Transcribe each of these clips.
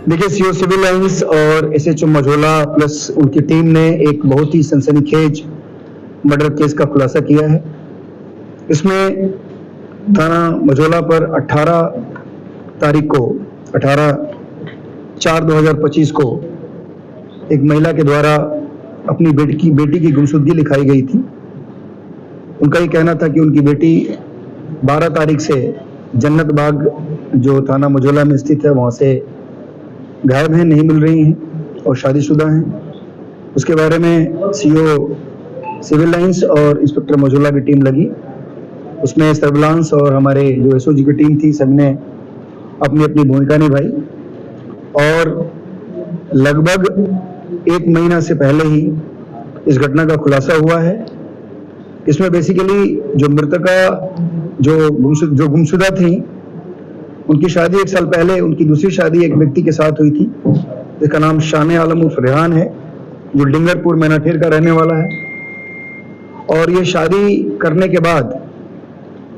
देखिए, CO civil lines और SHO Majhola plus उनकी टीम ने एक बहुत ही सनसनीखेज मर्डर केस का खुलासा किया है। इसमें थाना मझोला पर 18 तारीख को 18/4/2025 को एक महिला के द्वारा अपनी बेटी की गुमशुदगी लिखाई गई थी। उनका ये कहना था कि उनकी बेटी 12 तारीख से जन्नत बाग जो थाना मझोला में स्थित है वहाँ से गायब हैं, नहीं मिल रही हैं और शादीशुदा हैं। उसके बारे में सीओ सिविल लाइंस और इंस्पेक्टर मझोला की टीम लगी। उसमें सर्विलांस और हमारे जो एसओजी की टीम थी, सबने अपनी अपनी भूमिका निभाई और लगभग 1 महीना से पहले ही इस घटना का खुलासा हुआ है। इसमें बेसिकली जो मृतका जो गुमशुदा थी, उनकी शादी 1 साल पहले उनकी दूसरी शादी एक व्यक्ति के साथ हुई थी जिसका नाम शाने आलम उर्फ रेहान है, जो डिंगरपुर मैनाठेर का रहने वाला है। और ये शादी करने के बाद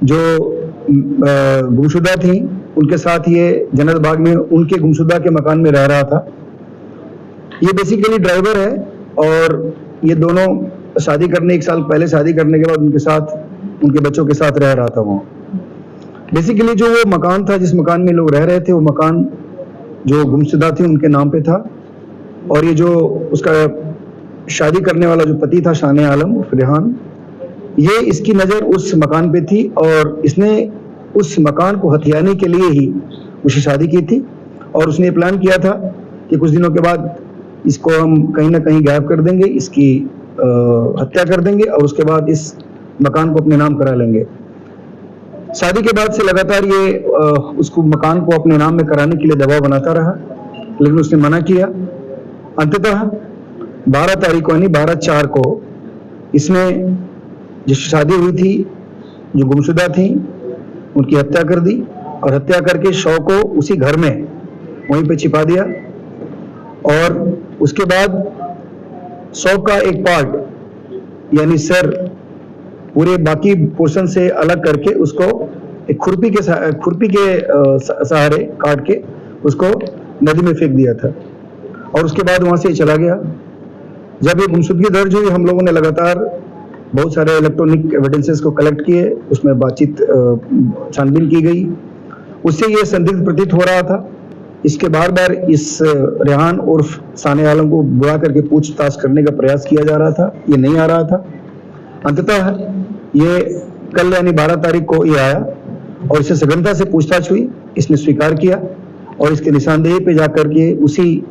जो गुमशुदा थी उनके साथ ये जन्नत बाग में उनके गुमशुदा के मकान में रह रहा था। ये बेसिकली ड्राइवर है और ये दोनों शादी करने 1 साल पहले शादी करने के बाद उनके साथ उनके बच्चों के साथ रह रहा था वहाँ। बेसिकली जो वो मकान था, जिस मकान में लोग रह रहे थे, वो मकान जो गुमशुदा थी उनके नाम पे था और ये जो उसका शादी करने वाला जो पति था शाने आलम उर्फ रेहान, ये इसकी नज़र उस मकान पे थी और इसने उस मकान को हथियाने के लिए ही उससे शादी की थी और उसने प्लान किया था कि कुछ दिनों के बाद इसको हम कहीं ना कहीं गायब कर देंगे, इसकी हत्या कर देंगे और उसके बाद इस मकान को अपने नाम करा लेंगे। शादी के बाद से लगातार ये उसको मकान को अपने नाम में कराने के लिए दबाव बनाता रहा, लेकिन उसने मना किया। अंततः 12 तारीख को यानी 12/4 को इसमें जिस शादी हुई थी, जो गुमशुदा थी, उनकी हत्या कर दी और हत्या करके शव को उसी घर में वहीं पे छिपा दिया और उसके बाद शव का एक पार्ट यानी सर पूरे बाकी पोर्शन से अलग करके उसको एक खुरपी के सहारे काट के उसको नदी में फेंक दिया था और उसके बाद वहां से चला गया। जब ये गुमशुदगी दर्ज हुई, हम लोगों ने लगातार बहुत सारे इलेक्ट्रॉनिक एविडेंसेस को कलेक्ट किए, उसमें बातचीत छानबीन की गई। उससे ये संदिग्ध प्रतीत हो रहा था। इसके बार बार इस रेहान उर्फ शाने आलम को बुला करके पूछताछ करने का प्रयास किया जा रहा था, ये नहीं आ रहा था। अंततः ये कल यानी 12 तारीख को ये आया और इससे सघनता से पूछताछ हुई। इसने स्वीकार किया और इसके निशानदेही पे जाकर के उसी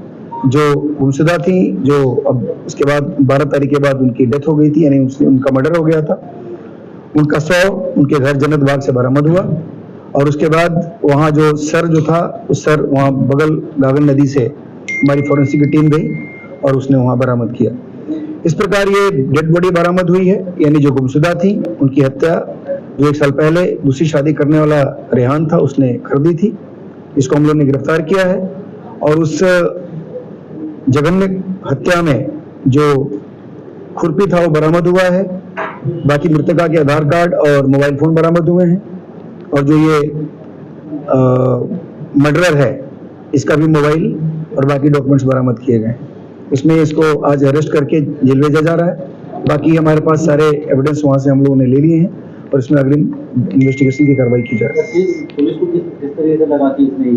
जो गुमशुदा थी, जो अब उसके बाद 12 तारीख के बाद उनकी डेथ हो गई थी, यानी उनका मर्डर हो गया था, उनका शव उनके घर जन्नत बाग से बरामद हुआ और उसके बाद वहाँ जो सर जो था, उस सर वहाँ बगल गागन नदी से हमारी फॉरेंसिक की टीम गई और उसने वहाँ बरामद किया। इस प्रकार ये डेड बॉडी बरामद हुई है, यानी जो गुमशुदा थी उनकी हत्या जो 1 साल पहले दूसरी शादी करने वाला रेहान था उसने कर दी थी। इसको हम लोग ने गिरफ्तार किया है और उस जघन्य हत्या में जो खुरपी था वो बरामद हुआ है। बाकी मृतका के आधार कार्ड और मोबाइल फोन बरामद हुए हैं और जो ये मर्डरर है इसका भी मोबाइल और बाकी डॉक्यूमेंट्स बरामद किए गए। इसमें इसको आज अरेस्ट करके जेल भेजा जा रहा है। बाकी हमारे पास सारे एविडेंस वहां से हम लोगों ने ले लिए हैं और इसमें अग्रिम इन्वेस्टिगेशन की कार्रवाई की जा रही है। पुलिस को किस तरह से लगा कि इसने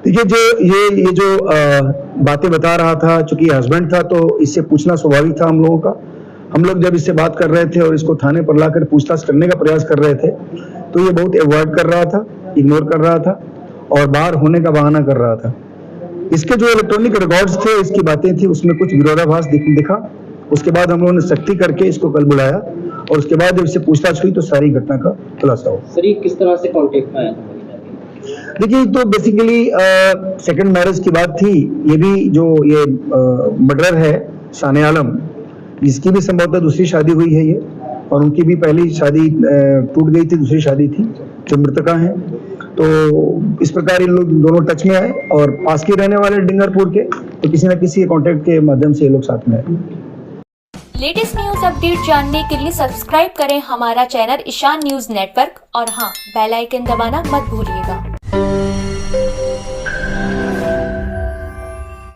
देखिए, जो ये जो बातें बता रहा था, चूंकि हस्बैंड था तो इससे पूछना स्वाभाविक था हम लोगों का। हम लोग जब इससे बात कर रहे थे और इसको थाने पर लाकर पूछताछ करने का प्रयास कर रहे थे तो ये बहुत अवॉइड कर रहा था, इग्नोर कर रहा था और बाहर होने का बहाना कर रहा था। इसके जो इलेक्ट्रॉनिक रिकॉर्ड्स थे, इसकी बातें थी, उसमें कुछ विरोधाभास दिखा। उसके बाद हम लोगों ने सख्ती करके इसको कल बुलाया और उसके बाद जब इससे पूछताछ हुई तो सारी घटना का खुलासा हुआ। सर, ये किस तरह से कांटेक्ट में आया था? देखिए, तो बेसिकली सेकंड मैरिज की बात थी। ये भी जो ये मर्डरर है शाने आलम, इसकी भी संभवतः दूसरी शादी हुई है ये, और उनकी भी पहली शादी टूट गई थी, दूसरी शादी थी जो मृतका है। तो इस प्रकार ये लोग दोनों टच में आए और पास के रहने वाले डिंगरपुर के, तो किसी न किसी कॉन्टेक्ट के माध्यम से ये लोग साथ में आए। लेटेस्ट न्यूज अपडेट जानने के लिए सब्सक्राइब करें हमारा चैनल ईशान न्यूज नेटवर्क और हाँ, बेल आइकन दबाना मत भूलिएगा।